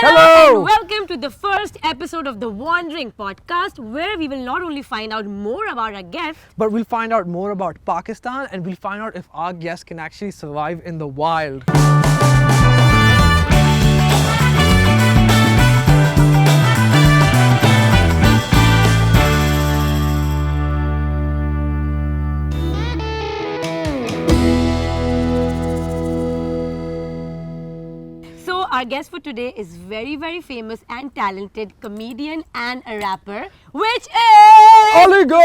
Hello and welcome to the first episode of the Wandering Podcast, where we will not only find out more about our guests, but we'll find out more about Pakistan and we'll find out if our guests can actually survive in the wild. So our guest for today is very famous and talented comedian and a rapper, which is Ali Go!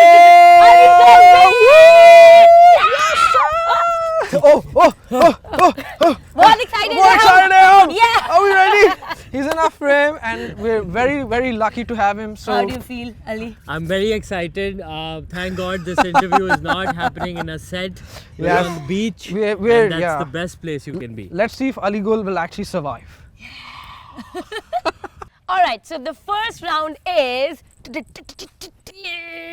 बहुत excited More excited हैं हम. now! Yeah. Are we ready? He's in our frame and we're very lucky to have him. So How do you feel, Ali? I'm very excited. Thank God this interview is not happening in a set. We're Yes. on the beach. We're- and that's yeah. the best place you can be. let's see if Ali Gul will actually survive. All right, so the first round is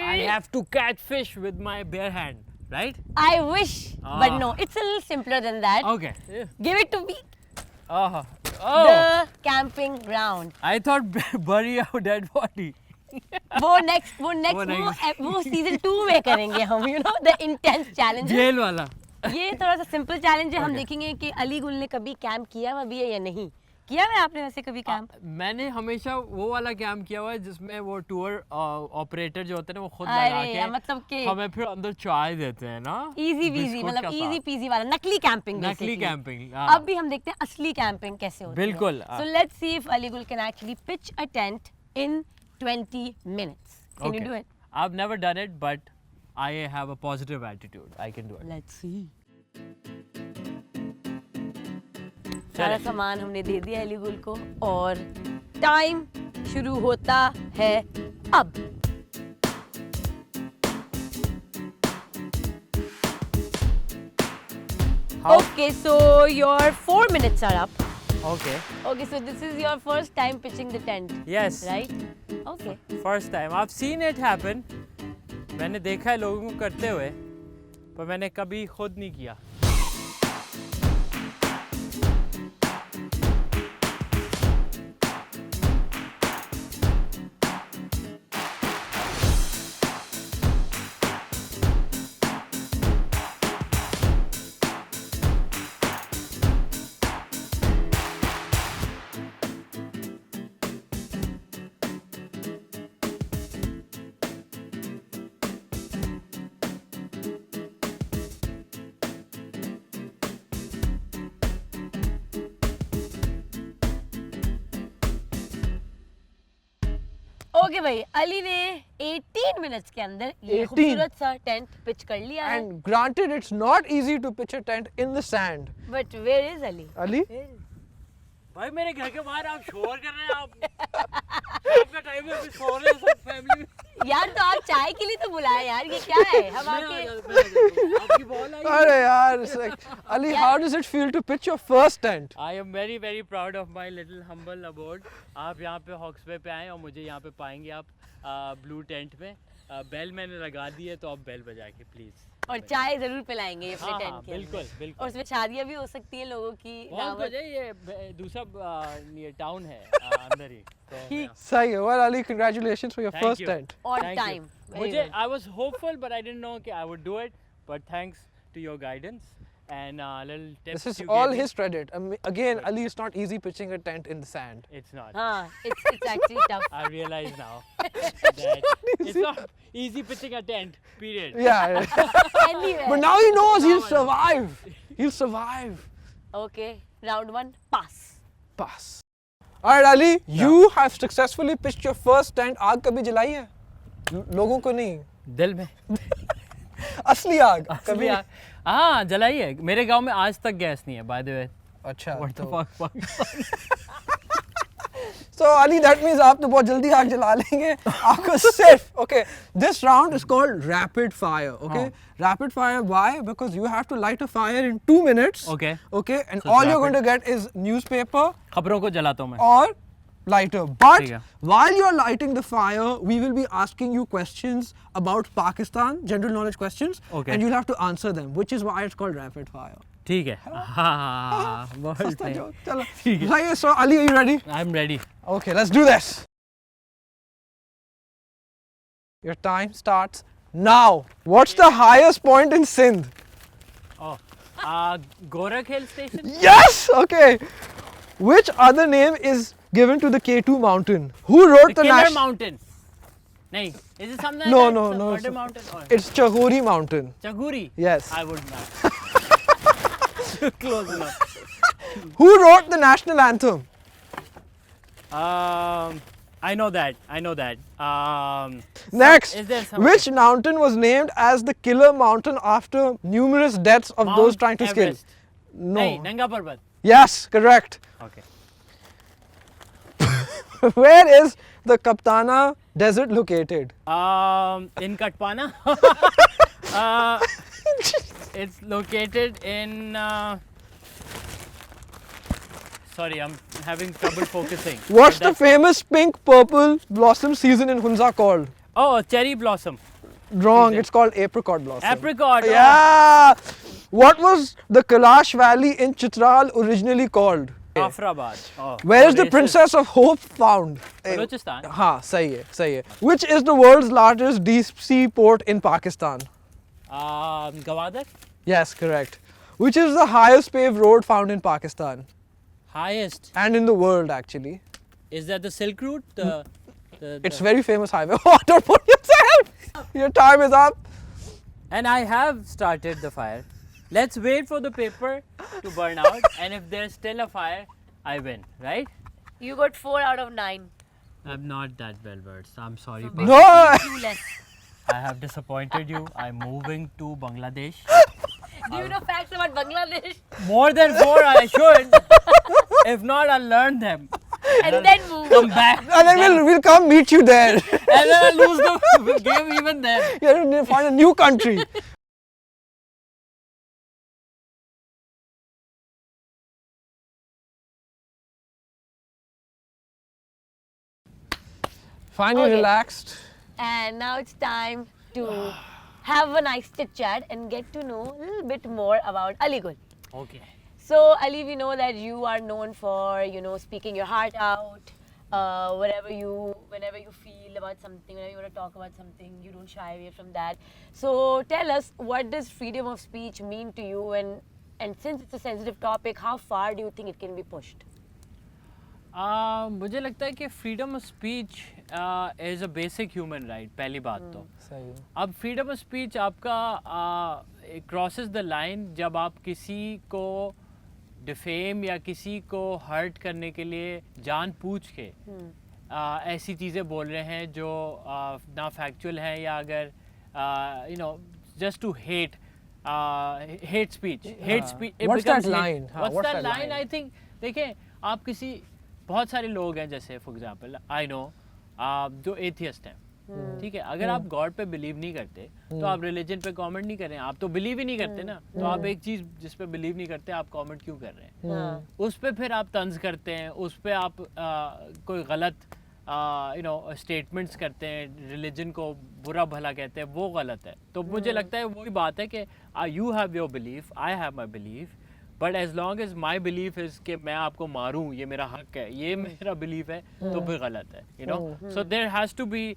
I have to catch fish with my bare hand, right? I wish, but no, it's a little simpler than that. Okay. Give it to me. Oh. The camping ground. I thought bury our dead body. वो season 2 में करेंगे हम, you know, the intense challenge. Jail वाला. ये थोड़ा सा simple challenge है. हम देखेंगे कि अली गुल ने कभी कैंप किया हुआ भी है या नहीं. किया है आपने वैसे कभी कैंप? मैंने हमेशा वो वाला कैंप किया हुआ है जिसमें वो टूर ऑपरेटर जो होते हैं ना वो खुद लगा के मतलब कि हमें फिर अंदर चाय देते हैं ना. easy peasy, मतलब easy peasy वाला नकली कैंपिंग. नकली कैंपिंग. अब भी हम देखते हैं असली कैंपिंग कैसे होती है. बिल्कुल. So let's see if Ali Gul can actually pitch a tent in 20 minutes. Can you do it? I've never done it, but I have a positive attitude. I can do it. Let's see. सारा सामान हमने दे दिया अली गुल को और time शुरू होता है अब. Okay, so your 4 minutes are up. Okay. Okay, so this is your first time pitching the tent. Yes. Right? Okay. First time. I've seen it happen. मैंने देखा है लोगों को करते हुए, पर मैंने कभी खुद नहीं किया. ओके भाई, अली ने 18 मिनट्स के अंदर ये 18? खूबसूरत सा टेंट पिच कर लिया है. And granted, it's not easy to pitch a tent in the sand. But where is Ali? Ali? भाई मेरे घर के बाहर आप शोर कर रहे हैं. आपका टाइम है, अभी सो रहे हैं सब फैमिली. यार तो आप चाय के लिए तो बुलाए यार, ये क्या है? हम आके आपकी बॉल आई. अरे यार, it's like, Ali, how does it feel to pitch your first tent? I am very proud of my little humble abode. आप यहाँ पे हॉक्स पे आए और मुझे यहाँ पे पाएंगे आप ब्लू टेंट में. बेल मैंने लगा दी है, तो आप बेल बजा के प्लीज. और चाय जरूर पिलाएंगे अपने हाँ, टेंट के बिल्कुल अंदर. बिल्कुल. और उसमें शादियां भी हो सकती है लोगों की. बहुत दावत. वजह ये दूसरा ये टाउन है अंदर ही. तो Sahi hai. Well, Ali, congratulations for your Thank first you. tent. On Thank you. time. Very मुझे good. I was hopeful but I didn't know कि I would do it, but thanks to your guidance and little tips This is you all gave me. his credit. Again, Ali, it's not easy pitching a tent in the sand. It's not. हाँ, it's actually tough. I realize now that it's not easy pitching a tent. Period. Yeah. Anyway. But now he knows he'll survive. He'll survive. Okay, round 1, pass. Pass. Alright, Ali, you have successfully pitched your first tent. आग कभी जलाई है? लोगों को नहीं. दिल में. असली आग. कभी. हाँ जलाई है. मेरे गांव में आज तक गैस नहीं है. By the way. अच्छा. What the fuck? So Ali, that means आप तो बहुत जल्दी आग जला लेंगे. आपको सिर्फ, okay, this round is called rapid fire, okay? Rapid fire, why? Because you have to light a fire in 2 minutes. Okay. Okay, and So all it's you're going to rapid. get is newspaper खबरों को जलाता हूँ मैं. or lighter. But ठीक है. while you're lighting the fire, we will be asking you questions about Pakistan, general knowledge questions, Okay. and you'll have to answer them, which is why it's called rapid fire. ठीक है हाँ बहुत सस्ता है joke. चलो ठीक है। भाई so Ali, are you ready? I am ready Okay, let's do this. Your time starts now. What's the highest point in Sindh? Gorakh hill station Yes! Okay. Which other name is given to the K2 mountain? Who wrote the killer national... mountain नहीं is it something No, no, no. Murder mountain It's Chahuri mountain. Chaguri Yes. I would not close enough Who wrote the national anthem? I know that. Next, is there some- which mountain was named as the killer mountain after numerous deaths of those Mount trying to scale? Everest. No. नहीं नंगा पर्वत Yes, correct. okay Where is the Kaptana Desert located? in Katpana it's located in sorry I'm having trouble focusing What's But the famous pink purple blossom season in Hunza called? oh cherry blossom Wrong, Is it? it's called apricot blossom. apricot oh. Yeah. What was the Kailash Valley in Chitral originally called? Jafrabad oh Where is the racist. Princess of Hope found? Balochistan हाँ सही है Which is the world's largest deep sea port in Pakistan? Gawadar Yes, correct. Which is the highest paved road found in Pakistan highest and in the world actually? is that the Silk Route the It's very famous highway. Oh, don't put yourself. Your time is up. And I have started the fire. Let's wait for the paper to burn out, and if there's still a fire, I win, right? You got 4 out of 9. I'm not that well versed. I'm sorry. So No. Clueless. I have disappointed you. I'm moving to Bangladesh. Do you know facts about Bangladesh? More than 4, I should. If not, I'll learn them. And then move. Come back. And then we'll come meet you there. And then I'll lose the game even then. You have to find a new country. Finally Okay. relaxed. And now it's time to have a nice chit chat and get to know a little bit more about Aligul. Okay. So Ali, we know that you are known for, speaking your heart out. Whenever you feel about something, whenever you want to talk about something, you don't shy away from that. So tell us, what does freedom of speech mean to you, and since it's a sensitive topic, how far do you think it can be pushed? मुझे लगता है कि freedom of speech is a basic human right पहली बात तो सही अब freedom of speech आपका क्रॉसेस द लाइन जब आप किसी को डिफेम या किसी को हर्ट करने के लिए जानबूझ के ऐसी चीज़ें बोल रहे हैं जो ना फैक्चुअल हैं या अगर just to hate speech What's that line? हाँ, what's what's that that line line? I think देखें आप किसी बहुत सारे लोग हैं जैसे फॉर एग्जांपल आई नो जो एथियस्ट हैं ठीक है अगर आप गॉड पे बिलीव नहीं करते तो आप रिलीजन पे कमेंट नहीं करें आप तो बिलीव ही नहीं करते ना तो आप एक चीज जिस पे बिलीव नहीं करते आप कमेंट क्यों कर रहे हैं उस पे फिर आप तंज करते हैं उस पे आप कोई गलत स्टेटमेंट्स करते हैं रिलीजन को बुरा भला कहते हैं वो गलत है तो मुझे लगता है वही बात है कि you have your belief I have my belief but as long as my belief is कि मैं आपको मारूं ये मेरा हक है ये मेरा बिलीफ है तो फिर गलत है so there has to be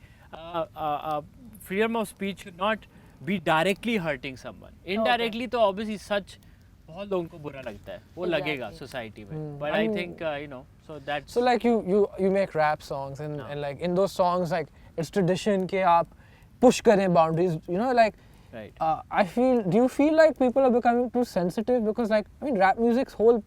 freedom of speech should not be directly hurting someone indirectly तो ऑब्वियसली सच बहुत लोगों को बुरा लगता है वो लगेगा सोसाइटी में but I think so that's So like you make rap songs and like in those songs like it's tradition कि आप push करें boundaries like right I feel do you feel like people are becoming too sensitive because like I mean rap music's whole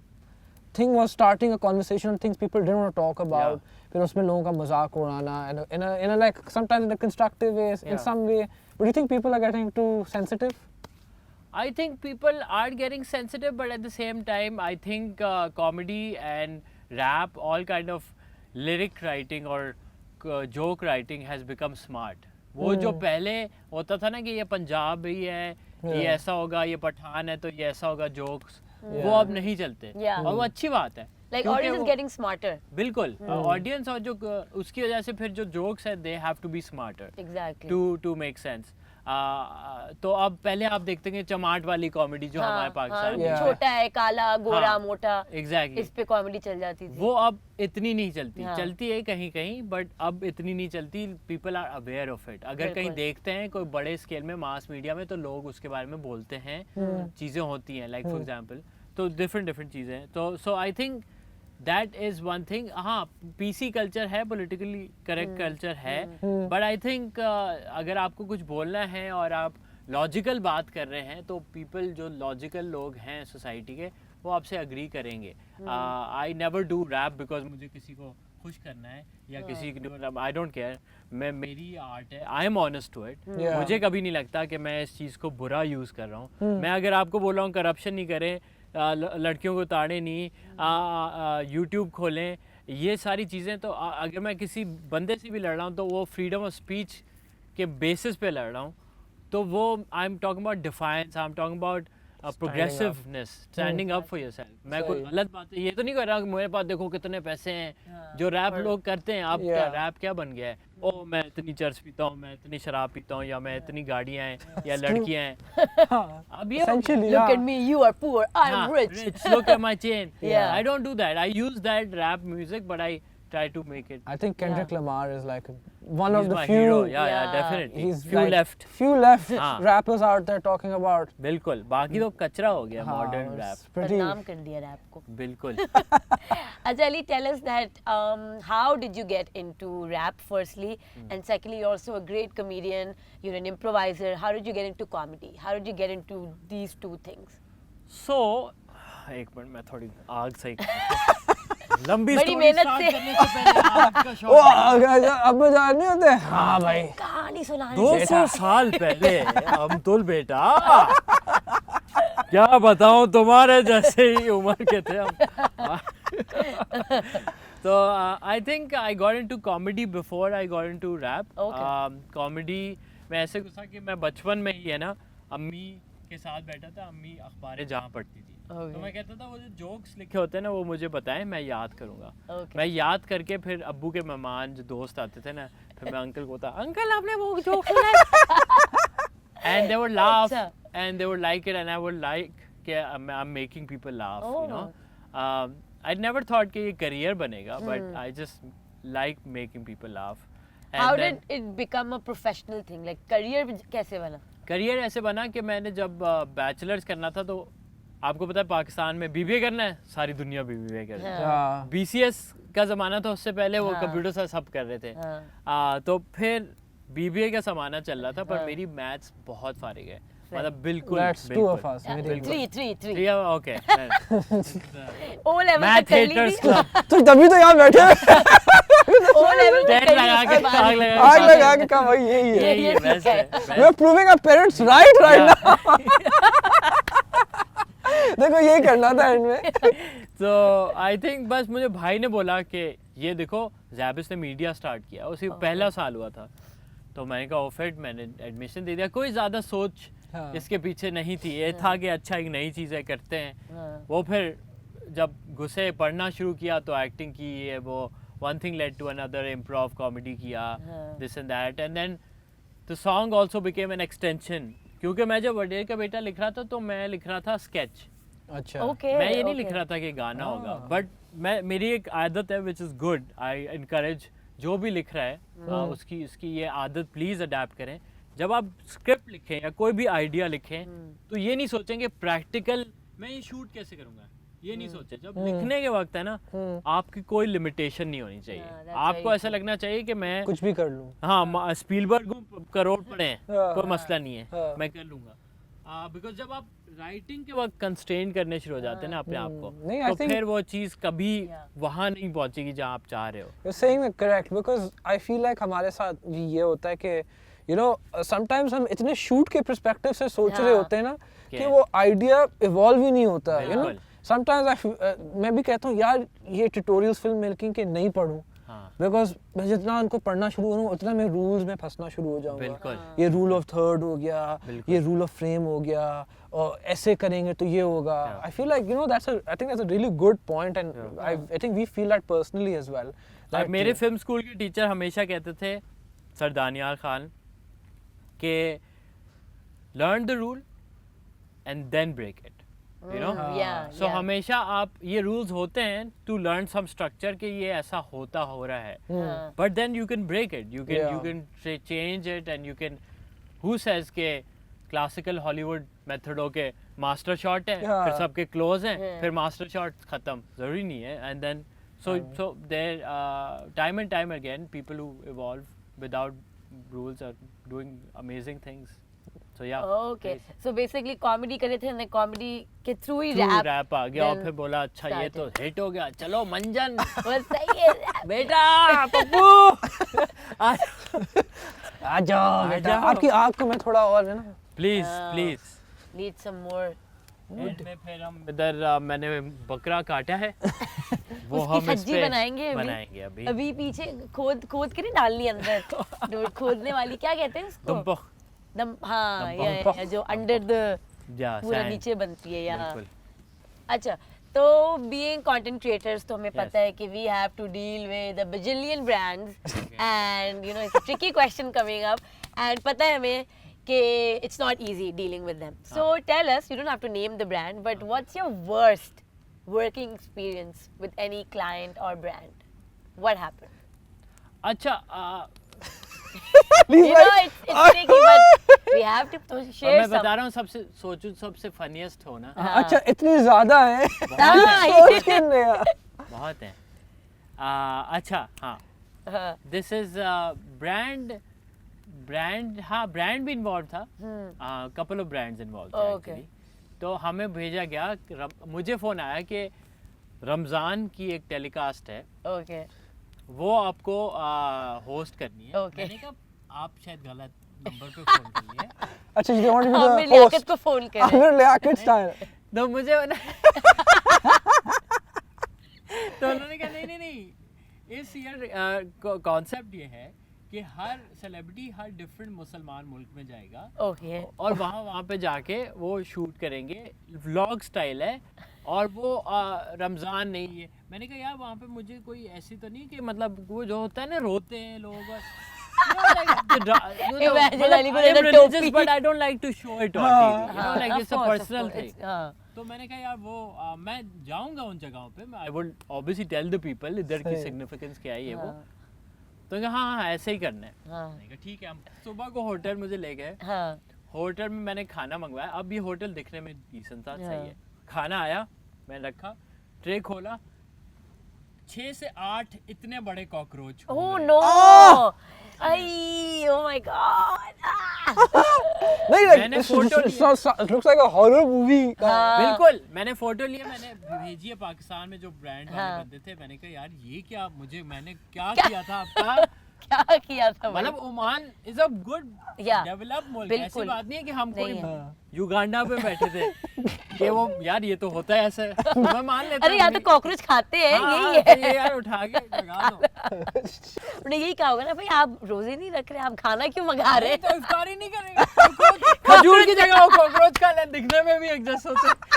thing was starting a conversation on things people didn't want to talk about फिर उसमें लोगों का मजाक उड़ाना and in a like sometimes in a constructive way in some way but do you think people are getting too sensitive? I think people are getting sensitive but at the same time I think comedy and rap all kind of lyric writing or joke writing has become smart वो जो पहले होता था ना कि ये पंजाब ही है ये ऐसा होगा ये पठान है तो ये ऐसा होगा जोक्स वो अब नहीं चलते और वो अच्छी बात है Like audience is getting smarter. बिल्कुल ऑडियंस और जो उसकी वजह से फिर जो जोक्स है they have to be smarter Exactly. to make sense तो अब पहले आप देखते हैं चमाट वाली कॉमेडी जो हमारे पाकिस्तान में Yeah. छोटा है, काला, गोरा, हाँ, मोटा, एग्जैक्टली इस पे कॉमेडी चल जाती थी। वो अब इतनी नहीं चलती, हाँ। चलती है कहीं कहीं बट अब इतनी नहीं चलती। People are aware of it. अगर कहीं बिल्कुल। देखते हैं कोई बड़े स्केल में मास मीडिया में तो लोग उसके बारे में बोलते हैं, चीज़ें होती हैं लाइक फॉर एग्जांपल, तो डिफरेंट चीज़ें। तो so I think that is one thing. हाँ, पीसी कल्चर है, पॉलिटिकली करेक्ट कल्चर है, बट आई थिंक अगर आपको कुछ बोलना है और आप लॉजिकल बात कर रहे हैं तो पीपल जो लॉजिकल लोग हैं सोसाइटी के वो आपसे अग्री करेंगे। I never do rap because मुझे किसी को खुश करना है या किसी को, आई डोंट केयर। मेरी आर्ट है, I am honest to it. Yeah. मुझे कभी नहीं लगता कि मैं इस चीज़ को बुरा यूज़ कर रहा हूँ। मैं अगर आपको बोल रहा हूँ करप्शन नहीं करें, लड़कियों को ताड़े नहीं, यूट्यूब खोलें, ये सारी चीज़ें, तो अगर मैं किसी बंदे से भी लड़ रहा हूँ तो वो फ्रीडम ऑफ स्पीच के बेसिस पे लड़ रहा हूँ। तो वो I am talking about defines, I am talking about progressiveness, standing up for yourself. मैं कोई सही। गलत बात ये तो नहीं कर रहा कि मेरे पास देखो कितने पैसे हैं, जो रैप लोग करते हैं। अब क्या Yeah. रैप क्या बन गया है? ओ मैं इतनी चर्च पीता हूँ, मैं इतनी शराब पीता हूँ, या मैं इतनी गाड़ियाँ हैं या लड़कियाँ हैं। हाँ, अब ये essentially, Look yeah. at me, you are poor, I'm हाँ, rich. Look at my chain. Yeah. I don't do that. I use that rap music, but I try to make it. I think Kendrick Lamar is like one He's of the my few. hero. Yeah, Yeah. definitely. He's Few like left. Few left हाँ. rappers out there talking about. बिल्कुल, बाकी तो कचरा हो गया हाँ, modern it's rap. pretty. बदनाम कर दिया रैप को। बिल्कुल। Ajali, tell us that how did you get into rap firstly, and secondly, you're also a great comedian, you're an improviser. How did you get into comedy? How did you get into these two things? So, एक minute मैं थोड़ी आग सही लंबी बड़ी story मेहनत start से। करने से पहले आग का शौक वो है। अब मजा नहीं होते। हाँ भाई। कहानी सुनाने 200 साल पहले अब्दुल बेटा, क्या बताऊं, तुम्हारे जैसे ही उम्र के थे हम। तो I think I got into comedy before I got into rap. Comedy में ऐसे घुसा कि मैं बचपन में ही है ना अम्मी के साथ बैठा था। अम्मी अखबारें जहाँ पढ़ती थी, तो मैं कहता था वो जो जोक्स लिखे होते हैं ना वो मुझे बताएं, मैं याद करूँगा। Okay. मैं याद करके फिर अब्बू के मेहमान जो दोस्त आते थे ना, फिर मैं अंकल को होता, अंकल आपने वो जोक सुना है? And they would laugh अच्छा। and they would like it and I would like कि I'm making people laugh, you know. I never thought कि ये career बनेगा, but I just like making people laugh. And How then did it become a professional thing? Like career कैसे बना? career ऐसे बना कि मैंने जब बैचलर्स करना था तो आपको पता है पाकिस्तान में बीबीए करना है, सारी दुनिया बीबीए कर रही है। Yeah. बीसीएस का ज़माना था, उससे पहले वो हाँ। कंप्यूटर से सब कर रहे थे। हाँ। तो फिर बीबीए का ज़माना चल रहा था, पर हाँ। मेरी मैथ्स बहुत फारिग है, मतलब बिल्कुल। That's two बिल्कुल। of us. मेरी- Three. Yeah, okay. O level Math तक कर ली haters थी। club। तो तभी तो यहाँ बैठे हैं। O level तक टेंट कर ली, लगा उसके के बाद आग लगा आग लगा के कहा भाई यही है। यही है, ये best ठीक है, है। best। We're proving our parents right now. देखो यही करना था इनमें। तो आई थिंक बस मुझे भाई ने बोला कि ये देखो ज़ैबिस ने मीडिया स्टार्ट किया, उसी पहला साल हुआ था, तो मैंने कहा ऑफेट, मैंने एडमिशन दे दिया। कोई ज़्यादा सोच हाँ। इसके पीछे नहीं थी, ये था कि अच्छा एक नई चीज़ें करते हैं। वो फिर जब घुसे पढ़ना शुरू किया तो एक्टिंग की, ये वो one thing led to another, improv comedy किया, this and that, and then the song also became an extension. क्योंकि मैं जब वडेर का बेटा लिख रहा था तो मैं लिख रहा था स्केच। अच्छा। Okay. मैं ये नहीं okay. लिख रहा था कि गाना होगा, बट मेरी एक आदत है which is good, I encourage जो भी लिख रहा है उसकी ये आदत प्लीज़ अडेप्ट करें। जब आप स्क्रिप्ट लिखें या कोई भी आइडिया लिखें तो ये नहीं सोचेंगे प्रैक्टिकल मैं ये शूट कैसे करूँगा, ये नहीं सोचे। जब लिखने के वक्त है ना, आपकी कोई लिमिटेशन नहीं होनी चाहिए। that's आपको very ऐसा लगना चाहिए कि मैं कुछ भी कर लूँ। हाँ स्पीलबर्ग हूँ, करोड़ पड़े हैं, हाँ, कोई मसला नहीं है, हाँ। मैं कर लूँगा। बिकॉज जब आप राइटिंग के वक्त कंस्ट्रेन करने शुरू हो जाते हैं ना अपने आप को, नहीं, I तो think- फिर वो चीज़ कभी वहाँ नहीं पहुँचेगी जहाँ आप चाह रहे हो। You're saying it correct because I feel like हमारे साथ ये होता है कि you know sometimes हम इतने शूट के पर्सपेक्टिव से सोच रहे हाँ। होते हैं ना कि क्या? वो आइडिया इवॉल्व ही नहीं होता है, you know बिल्कुल। sometimes मैं भी कहता हूँ यार ये ट्यूटोरियल्स फिल्म मेकिंग के नहीं पढूं हाँ बिकॉज मैं जितना उनको पढ़ना शुरू करूँ उतना मैं रूल्स में फंसना शुरू हो जाऊंगा। बिल्कुल। ये रूल ऑफ थर्ड हो गया, बिल्कुल। ये रूल ऑफ फ्रेम हो गया, और ऐसे करेंगे तो ये होगा। Yeah. I feel like you know that's I think that's a really good point and I think we feel that personally as well. और मेरे फिल्म स्कूल के टीचर हमेशा कहते थे, सर दानियाल खान, के learn the rule and then break it, you know. Yeah. So हमेशा आप ये rules होते हैं to learn some structure कि ये ऐसा होता हो रहा है, but then you can break it, you can change it, and you can, who says के classical Hollywood method हो के master shot है, फिर सबके close हैं, फिर master shot खत्म, ज़रूरी नहीं है, and then so there time and time again people who evolve without rules are doing amazing things. So yeah. Okay. So basically comedy कर रहे थे, and comedy के through ही Through rap. rap आ गया और then फिर बोला अच्छा ये तो hit हो गया, चलो मंजन बस सही है। बेटा पप्पू आ जाओ बेटा, आपकी आँख को मैं थोड़ा और है ना। Please please. Need some more. And में फिर हम इधर मैंने बकरा काटा है वो उसकी हम इस सब्जी पे बनाएंगे बनाएंगे अभी। अभी पीछे खोद के नहीं डालनी अंदर खोदने वाली क्या कहते हैं उसको? दुम्पख। दम, हाँ दुम्पख। ये जो अंडर द या पूरा sand। नीचे बनती है यहाँ। बिल्कुल। अच्छा, तो बीइंग कंटेंट क्रिएटर्स तो हमें पता है कि we have to deal with a bazillion brands and you know it's a tricky question coming up and पता है हमें कि it's not easy dealing with them. So tell us, you don't have to name the brand, but what's your worst working experience with any client or brand? What happened? अच्छा You know it's tricky, but we have to share मैं some. बता रहा हूँ सबसे funniest हो ना। अच्छा इतनी ज्यादा है। हाँ, सोच के नहीं। बहुत है। अच्छा हाँ, हाँ, दिस इज ब्रांड हाँ ब्रांड भी इन्वॉल्व था, कपल ऑफ ब्रांड्स इन्वॉल्व थे Okay. actually। तो हमें भेजा गया, मुझे फ़ोन आया कि रमज़ान की एक टेलीकास्ट है, okay. वो आपको होस्ट करनी है। Okay. मैंने कहा आप शायद गलत नंबर पे फ़ोन कर लिए। अच्छा you want to be Aamir the Liaquat host? को फोन करें। आमिर लियाकत style। तो मुझे तो उन्होंने कहा नहीं इस ईयर कॉन्सेप्ट ये है कि हर सेलिब्रिटी हर डिफरेंट मुसलमान मुल्क में जाएगा Okay. और वहाँ पे जाके वो शूट करेंगे, व्लॉग स्टाइल है, और वो रमज़ान नहीं है। मैंने कहा यार वहाँ पे मुझे कोई ऐसी तो नहीं कि मतलब वो जो होता है ना रोते हैं लोग Imagine Ali को लेकर टोपी। but I don't like to show it on TV, you know, like Of it's a course, of personal course, thing। it's- हाँ, तो मैंने कहा यार वो मैं जाऊंगा उन जगहों पे, I would obviously tell the people इधर की सही। सिग्निफिकेंस क्या है ये वो। तो कहा हाँ ऐसे ही करना है। हाँ, मैंने कहा ठीक है। हम सुबह को होटल मुझे ले गए, हाँ, होटल में मैंने खाना मंगवाया। अब ये होटल दिखने में डिसेंट था, हाँ। सही है। खाना आया, मैंने रखा, ट्रे खोला, 6 से 8 इतने बड़े cockroach. Oh no! Oh my God! नहीं like मैंने this photo it looks like a horror movie। बिल्कुल, मैंने फोटो लिया, मैंने भेजी है पाकिस्तान में जो ब्रांड वाले हाँ। बंदे थे। मैंने कहा यार ये क्या, मैंने क्या किया था आपका? क्या किया था भाई? मतलब Oman is a good Yeah. Develop मुल्क, बिल्कुल। ऐसी बात नहीं है कि हम कोई नहीं है। युगांडा पे बैठे थे कि वो यार ये तो होता है ऐसे। मैं मान लेता अरे यहाँ तो कॉकरोच खाते हैं, हाँ, यही तो है। ये यार उठा के लगा दो। उन्होंने यही कहा होगा ना भाई आप रोजे नहीं रख रहे, आप खाना क्यों मंगा रहे नहीं तो इफ्तारी नहीं करेंगे। खजूर की जगह वो कॉकरोच खा ले, दिखने में भी एडजस्ट होते।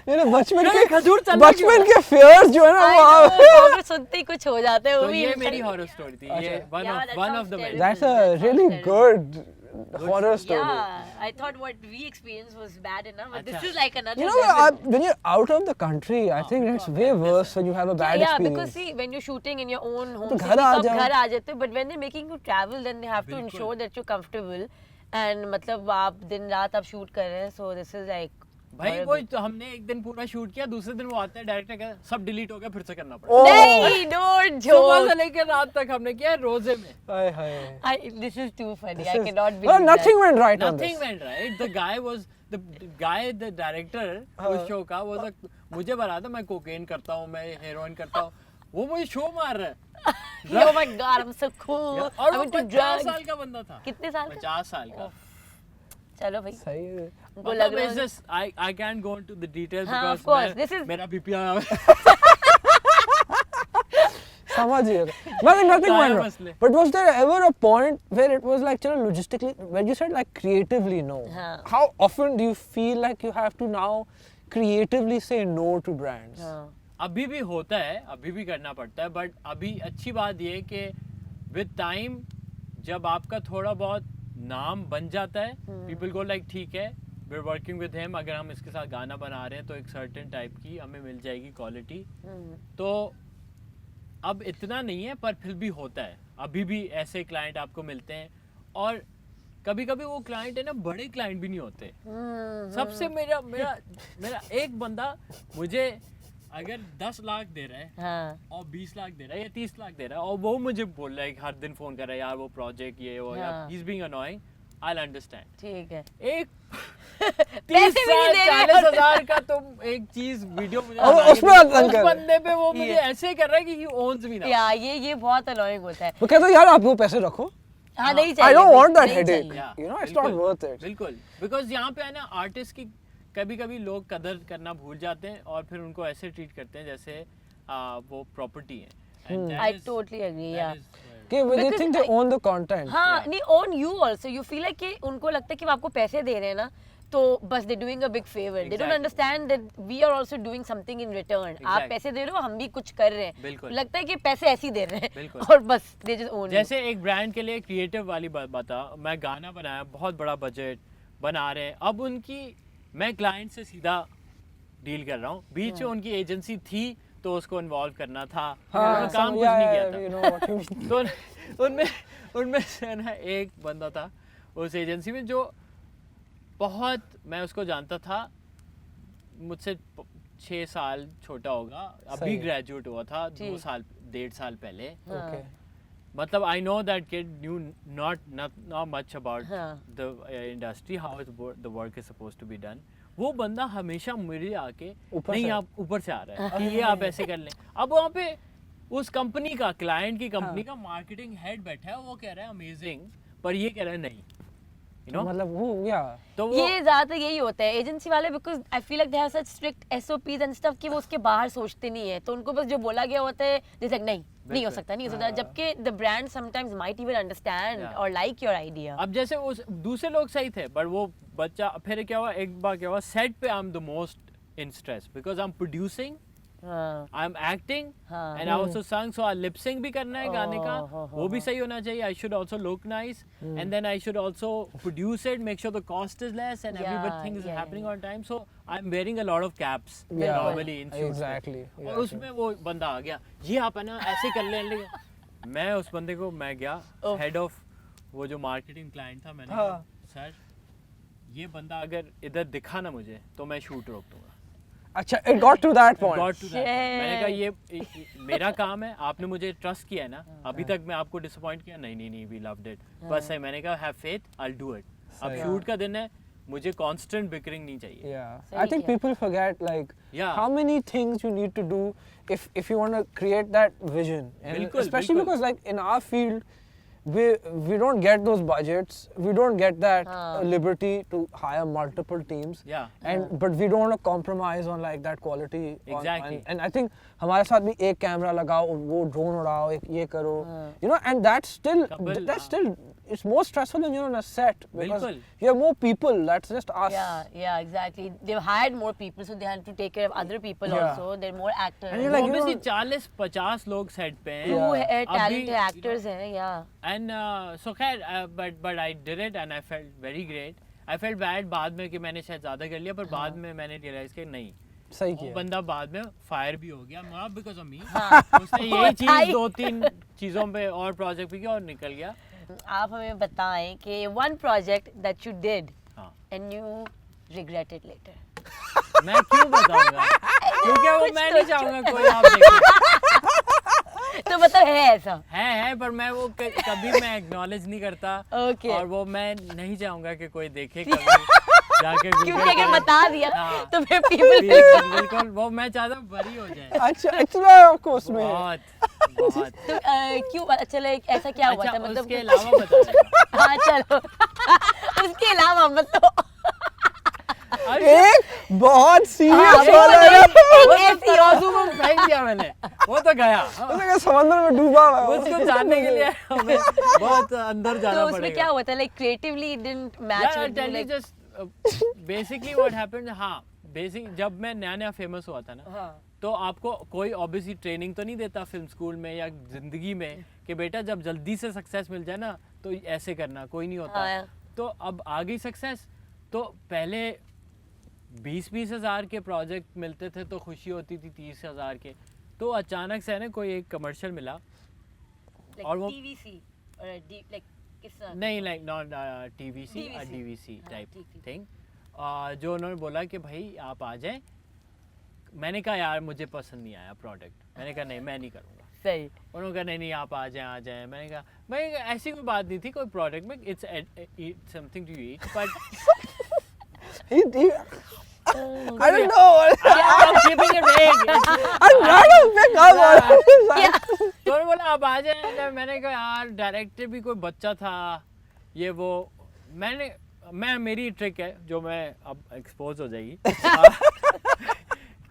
ये ना बचपन नहीं, खजूर चलना बचपन के fears जो है ना वो कॉकरोच सुनते ही कुछ हो जाता है वो तो भी ये इंसान- मेरी हॉरर स्टोरी थी। ये Yeah, that one of sounds the terrible. That's a really good horror story। Yeah, I thought what we experienced was bad enough, but this अच्छा। is like another You know, level. when you're out of the country, I think it's way worse when you have a bad Yeah, because experience। see, when you're shooting in your own home तो city, घर आ तो आप जाओ। घर आ जाते हो, but when they're making you travel, then they have to बिल्कुल। ensure that you're comfortable. And मतलब आप दिन रात आप shoot कर रहे हैं, so this is like भाई horrible. वो तो हमने एक दिन पूरा शूट किया, दूसरे दिन वो आता है डायरेक्टर का सब डिलीट हो गया, फिर से करना पड़ा। Oh, नहीं, don't सुबह से joke. लेकर रात तक हमने किया रोजे में। हाय हाय। This is too funny. This I is- cannot Well, believe nothing that. went right on Nothing this। went right. The guy was the director उस शो का was like, मुझे बता था मैं कोकेन करता हूँ, मैं हेरोइन करता हूँ, वो मुझे शो मार रहा है। Oh my God, I'm so cool. और I'm वो into 50 drugs. साल का बंदा था। कितने साल का? 50 साल का। चलो भाई, सही है। उनको लग मतलब रहा it's है just I can't go into the details हाँ, because of course, this is- मेरा बीपी आया। समझ गया। Nothing went सारे wrong। मसले। But was there ever a point where it was like, चलो logistically, when you said like creatively no, हाँ। how often do you feel like you have to now creatively say no to brands? हाँ, अभी भी होता है, अभी भी करना पड़ता है, बट अभी अच्छी बात ये है कि विद टाइम जब आपका थोड़ा बहुत नाम बन जाता है, पीपल को लाइक ठीक है we are working with him, अगर हम इसके साथ गाना बना रहे हैं तो एक सर्टेन टाइप की हमें मिल जाएगी क्वालिटी। तो अब इतना नहीं है पर फिर भी होता है, अभी भी ऐसे क्लाइंट आपको मिलते हैं, और कभी कभी वो क्लाइंट है ना बड़े क्लाइंट भी नहीं होते। सबसे मेरा मेरा मेरा एक बंदा मुझे अगर 10 लाख दे रहा है हाँ. और 20 लाख दे रहा है या 30 लाख दे रहा है और वो मुझे बोल रहा है कि हर दिन फोन कर रहा है यार वो प्रोजेक्ट ये वो, या he is being annoying, I will understand. ठीक है। एक पैसे भी नहीं दे रहे 40,000 का तुम एक चीज वीडियो मुझे उसमें उस बंदे पे वो मुझे ऐसे कर रहा है कि ही ओन्स मी नाउ। या ये बहुत अनोइंग होता है। वो कहता है यार आप वो पैसे रखो, हाँ नहीं I चाहिए। don't want that नहीं headache. चाहिए। You know, it's not worth it. बिल्कुल, बिकॉज यहाँ पे है ना आर्टिस्ट की कभी कभी लोग कदर करना भूल जाते हैं और फिर उनको ऐसे ट्रीट करते हैं जैसे वो प्रॉपर्टी है। And that I is- totally agree, that yeah. is where- Okay, well, they Because think they own the content. हाँ नहीं on you also you feel like कि उनको लगता है कि वो आपको पैसे दे रहे हैं ना तो बस they doing a big favor. They don't Exactly. understand that we are also doing something in return. आप Exactly. पैसे दे रहे हो हम भी कुछ कर रहे हैं। बिल्कुल। लगता है कि पैसे ऐसे ही दे रहे हैं बिल्कुल। और बस they just own you. जैसे एक ब्रांड के लिए क्रिएटिव वाली बात बता, मैं गाना बनाया बहुत बड़ा बजट बना रहे हैं, अब उनकी मैं क्लाइंट से सीधा डील कर रहा हूँ, बीच में उनकी एजेंसी थी तो उसको इन्वॉल्व करना था, उन्होंने काम कुछ नहीं किया था। You know what you mean. तो उनमें से ना एक बंदा था उस एजेंसी में जो बहुत, मैं उसको जानता था, मुझसे 6 साल छोटा होगा, सही अभी है। ग्रेजुएट हुआ था जी। 1.5 साल पहले। Okay. मतलब I know that kid knew not much about हाँ. The industry, how the work is suppose to be done. वो बंदा हमेशा मेरे आके ऊपर नहीं से? आप ऊपर से आ रहा है कि ये आप ऐसे कर लें। अब वहाँ पे उस कंपनी का, क्लाइंट की कंपनी का मार्केटिंग हेड बैठा है, वो कह रहा है अमेजिंग, पर ये कह रहा है नहीं, यू नो। मतलब वो yeah. तो वो ये ज्यादातर यही होता है एजेंसी वाले, because I feel like they have such strict SOPs and stuff कि वो उसके बाहर सोचते नहीं है, तो उनको बस जो बोला गया होता है जैसे नहीं हो सकता, नहीं हो सकता, जबकि the brand sometimes might even understand Yeah. और लाइक योर आइडिया। अब जैसे उस दूसरे लोग सही थे, पर वो बच्चा फिर क्या हुआ, एक बार क्या हुआ, सेट पे I am the most in stress because I am producing, हाँ आई एम एक्टिंग हाँ। एंड आई आल्सो संग, सो लिप सिंक भी करना है गाने का, वो भी सही होना चाहिए, I should also look nice and then I should also produce it, make sure the cost is less and everything is happening on time, so I am wearing a lot of caps Yeah. Normally in Exactly. और उसमें वो बंदा आ गया, ये आप है ना ऐसे कर लें। मैं उस बंदे को, मैं गया हेड ऑफ वो जो मार्केटिंग क्लाइंट था, मैंने कहा सर ये बंदा अगर इधर दिखा ना मुझे तो मैं शूट रोक दूंगा। अच्छा, it got to that point. Got to that. मैंने कहा ये मेरा काम है, आपने मुझे ट्रस्ट किया है ना, अभी तक मैं आपको डिसअपॉइंट किया नहीं, वी लव्ड इट, बस है, मैंने कहा have faith, I will do it. अब सही। शूट का दिन है, मुझे कांस्टेंट बिकरिंग नहीं चाहिए। Yeah, I सही think है। people forget like Yeah. how many things you need to do if you want to create that vision, and बिल्कुल, especially बिल्कुल। because like in our field, we don't get those budgets, we don't get that हाँ. liberty to hire multiple teams, Yeah. and but we don't want to compromise on like that quality. Exactly. And I think हमारे साथ भी एक camera लगाओ, वो drone उड़ाओ, एक ये करो, you know, and that's still Couple, that's still it's more stressful when you're on a set because बिल्कुल। you have more people. That's just us. Yeah, exactly. They've hired more people, so they have to take care of other people Yeah. also. They're more actors. And you're like, you Obviously know- 40-50 लोग set पे हैं। Yeah. Talented actors हैं, yeah. And so खैर but I did it and I felt very great. I felt bad बाद में कि मैंने शायद ज़्यादा कर लिया, पर बाद में मैंने रियलाइज कि नहीं, सही वो किया। बंदा बाद में फायर भी हो गया, नॉट बिकॉज ऑफ मी, हाँ। उसने यही चीज़ 2-3 चीज़ों पे और प्रोजेक्ट भी किया और निकल गया। आप हमें बताएं कि one project that you did हाँ, and you regret it later. मैं क्यों बताऊंगा, क्योंकि वो कुछ मैं तो नहीं चाहूंगा कोई आप देखे। तो मतलब है ऐसा? है पर मैं वो कभी मैं एक्नॉलेज नहीं करता, Okay. और वो मैं नहीं चाहूंगा कि कोई देखे कभी जाके क्योंकि Google अगर करे। बता दिया हाँ। तो फिर people बिल्कुल, वो मैं चाहता हूँ बरी हो जाए। अच्छा, इतना आपको उसमें बहुत बहुत। तो क्यों अच्छा like ऐसा क्या हुआ अच्छा, था मतलब उसके अलावा बता दो। हाँ चलो उसके अलावा मतलब एक बहुत हाँ, सीरियस वो वाला है। एक वो ऐसी तो तराजू में फेंक दिया मैंने, वो तो गया। उसने कहा समंदर में डूबा हुआ है। उसको जानने के लिए हमें बहुत अंदर तो जाना उसमें क्या पड़ेगा। हुआ था like creatively it didn't match यार with you, tell me like just basically what happened, हाँ बेसिक जब मैं नया फेमस हुआ था ना, तो आपको कोई ऑब्वियसली ट्रेनिंग तो नहीं देता फिल्म स्कूल में या ज़िंदगी में कि बेटा जब जल्दी से सक्सेस मिल जाए ना तो ऐसे करना, कोई नहीं होता। हाँ। तो अब आ गई सक्सेस, तो पहले 20-20 हज़ार के प्रोजेक्ट मिलते थे तो खुशी होती थी 30 हज़ार के, तो अचानक से ना कोई एक कमर्शियल मिला Like और वो TVC or like किस तरह? नहीं, like not TVC DVC. DVC हाँ, टाइप ठीक। थिंग, जो उन्होंने बोला कि भाई आप आ जाएं। मैंने कहा यार मुझे पसंद नहीं आया प्रोडक्ट, मैंने कहा नहीं मैं नहीं करूँगा। सही। उन्होंने कहा नहीं आप आ जाएं। मैंने कहा भाई ऐसी कोई बात नहीं थी कोई प्रोडक्ट में, it's something to eat but he I don't know. I'm keeping it vague. I'm trying to pick up on it. तो उन्होंने बोला आप आ जाएं। मैंने कहा यार डायरेक्टर भी कोई बच्चा था, ये वो। मेरी ट्रिक है जो मैं अब एक्सपोज हो जाएगी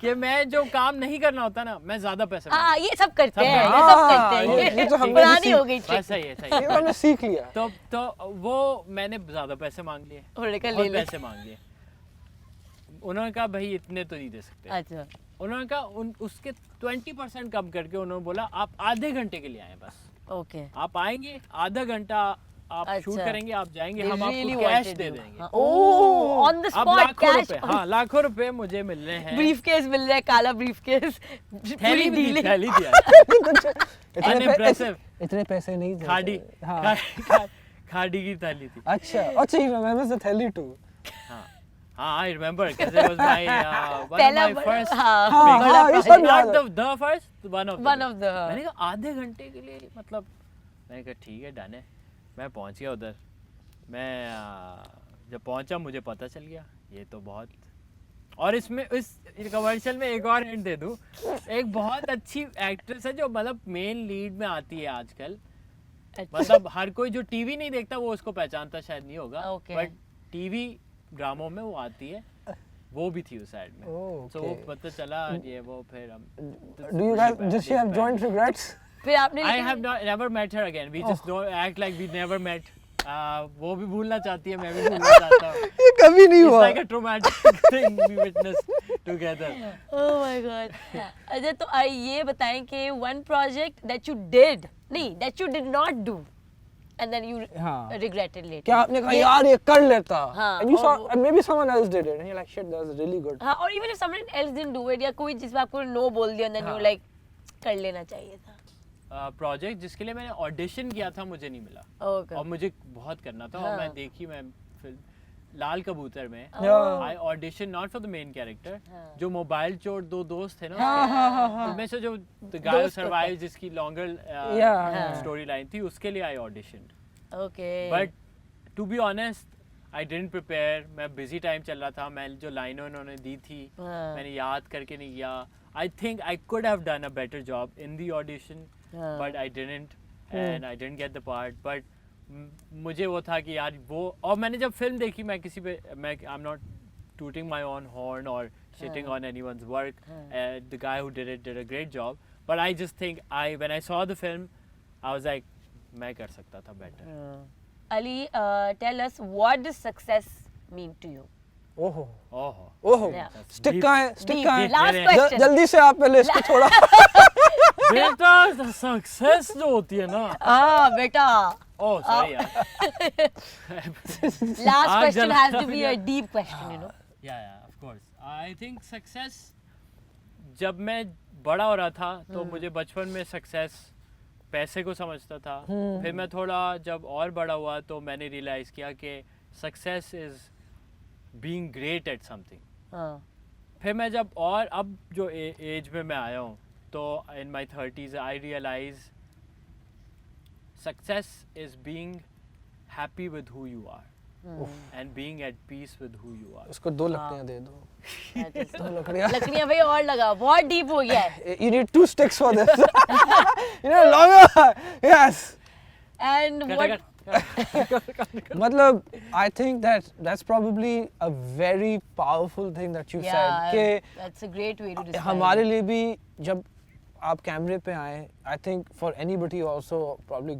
कि मैं जो काम नहीं करना होता ना मैं ज्यादा पैसे हाँ ये सब करते हैं, सब ये सब करते हैं, ये तो हमने भी पुरानी हो गई बस trick। सही है ये हमने सीख लिया। तो वो मैंने ज्यादा पैसे मांग लिए, उन्होंने कहा ले बहुत ले। पैसे मांग लिए। उन्होंने कहा भाई इतने तो नहीं दे सकते। अच्छा। उन्होंने कहा उसके 20% कम करके उन्होंने बोला आप आधे घंटे के लिए आए बस, ओके। आप आएंगे आधा घंटा आप शूट अच्छा। करेंगे, आप जाएंगे, They हम really आपको कैश wanted दे you. देंगे। हाँ, ओह ऑन द अब स्पॉट लाखों कैश। रुपए, हाँ लाखों रुपए मुझे मिल रहे हैं। ब्रीफकेस मिल रहा है, काला ब्रीफकेस। थैली भी दी, डीलिंग। थैली दिया। Unimpressive. इतने पैसे नहीं थे। खाड़ी हाँ। खाड़ी की थैली थी। अच्छा he remembers the thali too. हाँ I remember because it was my one of पहला my बड़ा- first हाँ, हाँ, big- हाँ, ये सब not याद है। the first, one of One of the- मैंने कहा आधे घंटे के लिए, मतलब मैंने कहा ठीक है डन है। मैं पहुंच गया उधर। मैं जब पहुंचा मुझे पता चल गया ये तो बहुत, और इसमें इस कमर्शियल में एक और हिंट दे दूं, एक बहुत अच्छी एक्ट्रेस है जो मतलब मेन लीड में आती है आजकल। मतलब हर कोई जो टीवी नहीं देखता वो उसको पहचानता शायद नहीं होगा, Okay. बट टीवी ड्रामों में वो आती है, वो भी थी उस साइड में। Oh, तो वो okay. पता चला ये वो फिर हम Do you guys does she have joint regrets? फिर आपने I लेकिन- have never met her again. We just don't act like we never met. वो भी भूलना चाहती है, मैं भी भूलना चाहता हूँ। ये कभी नहीं It's हुआ। like a traumatic thing we witnessed together. Oh my God. अच्छा तो ये बताएं कि one project that you did, नहीं that you did not do, and then you हाँ। regretted later. क्या आपने कहा यार ये कर लेता? हाँ, And you saw, और and maybe someone else did it, and you're like shit, that was really good. हाँ, और even if someone else didn't do it या कोई जिसमें आपको no बोल दिया, and then you हाँ। like कर लेना चाहिए था। प्रोजेक्ट जिसके लिए मैंने ऑडिशन किया था मुझे नहीं मिला, Okay. और मुझे बहुत करना था। हाँ। और मैं देखी मैं फिल्म लाल कबूतर में Yeah. I audition not for the main character, हाँ। जो मोबाइल चोर दो दोस्त थे ना हाँ, हाँ, हाँ, हाँ। उनमें से जो द गाय दोस्त सर्वाइव जिसकी लॉन्गर Yeah. स्टोरी लाइन थी उसके लिए I audition. Okay. But to be honest I didn't prepare. मैं बिजी टाइम चल रहा था, मैं जो लाइनें उन्होंने दी थी हाँ। मैंने याद करके नहीं किया। I think I could have done a better job in the audition, हाँ। But I didn't and I didn't get the part. But मुझे वो था कि यार वो, और मैंने जब फिल्म देखी मैं किसी पे मैं I am not tooting my own horn और shitting on anyone's work. The guy who did it did a great job, but I just think when I saw the film I was like मैं कर सकता था better. Ali, tell us what does success mean to you? ओहो ओहो ओहो Yeah. Stick Deep. कहाँ है? Stick Deep. कहाँ है? Last मेरे- question. जल्दी से आप पहले इसको थोड़ा बेटा सक्सेस जो होती है ना, Ah, beta. ओह सॉरी यार, Last आग question जला has to be दिया। a deep question, you know. yeah of course I think success, जब मैं बड़ा हो रहा था तो मुझे बचपन में सक्सेस पैसे को समझता था। फिर मैं थोड़ा जब और बड़ा हुआ तो मैंने रियलाइज़ किया कि success is being great at something. हाँ। फिर मैं जब और अब जो एज में मैं आया हूँ तो in my 30s I realise success is being happy with who you are and being at peace with who you are. उसको दो लकड़ियाँ दे दो। That is- दो लकड़ियाँ। लकड़ियाँ भाई और लगा, बहुत डीप हो गया है। You need 2 sticks for this. You know longer. Yes. And what? मतलब I think that's probably a very powerful thing that you said Yeah, कि that's a great way to describe. हमारे लिए भी जब आप कैमरे पे आए, I think for anybody also probably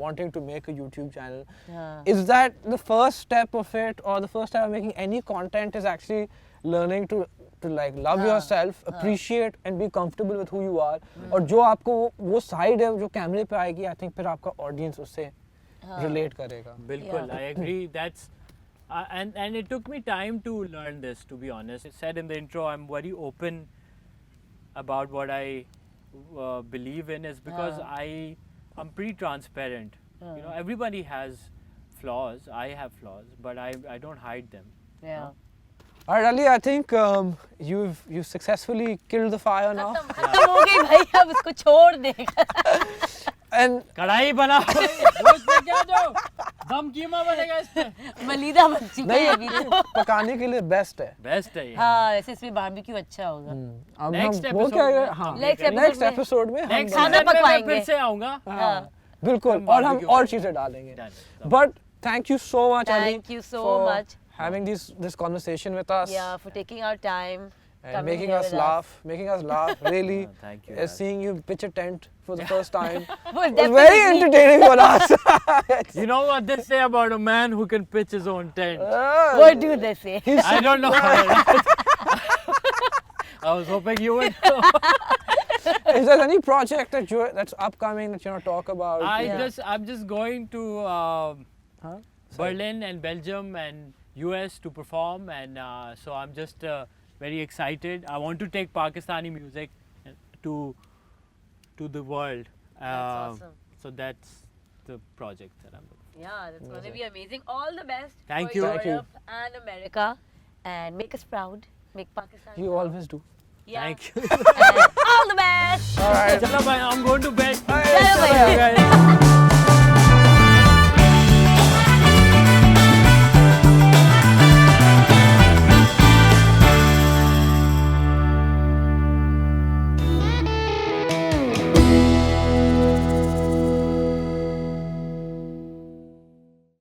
wanting to make a YouTube channel, हाँ. is that the first step of it, or the first step of making any content is actually learning to to like love yourself, appreciate and be comfortable with who you are. और जो आपको वो side है जो कैमरे पे आएगी, I think फिर आपका audience उससे relate करेगा. बिल्कुल, I agree. That's and it took me time to learn this, to be honest. I said in the intro, I'm very open about what I believe in, is because I'm pretty transparent. You know, everybody has flaws. I have flaws, but I don't hide them. Yeah. Alright, Ali, I think you've successfully killed the fire now. खत्म हो गई भाई, अब इसको छोड़ दे. And कढ़ाई बना रोज पे क्या दो दम कीमा बनेगा इसमें. मलीदा बन चुका नहीं, है अभी तो. पकाने के लिए बेस्ट है. बेस्ट है ये. हाँ, ऐसे इसमें बारबेक्यू अच्छा होगा. अब Next हम वो episode क्या में है, हाँ, Next next episode episode में हम नेक्स्ट खाना सीजन में मैं पकवाएंगे. फिर से आऊंगा. हाँ, बिल्कुल, और हम और चीजें डालेंगे. Done. But thank you so much, Ali, Thank you so for much. having this conversation with us. Yeah, for taking our time. And coming making here us with laugh, really. Thank you, Seeing you pitch a tent for the first time Was was very definitely- entertaining for us. You know what they say about a man who can pitch his own tent? What do they say? I don't know. I was hoping you would know. Is there any project that's upcoming that you want to talk about? I'm just going to Huh? Berlin and Belgium and US to perform, and so I'm just very excited. I want to take Pakistani music to the world. That's awesome. So that's the project that I'm looking. Yeah, that's going to be amazing. All the best Thank for you. Thank you. Europe and America, and make us proud. Make Pakistan. You proud. always do. Yeah. Thank you. And all the best. All right. Chalo bhai, I'm going to bed. Bye. Chalo bhai. Bye, guys.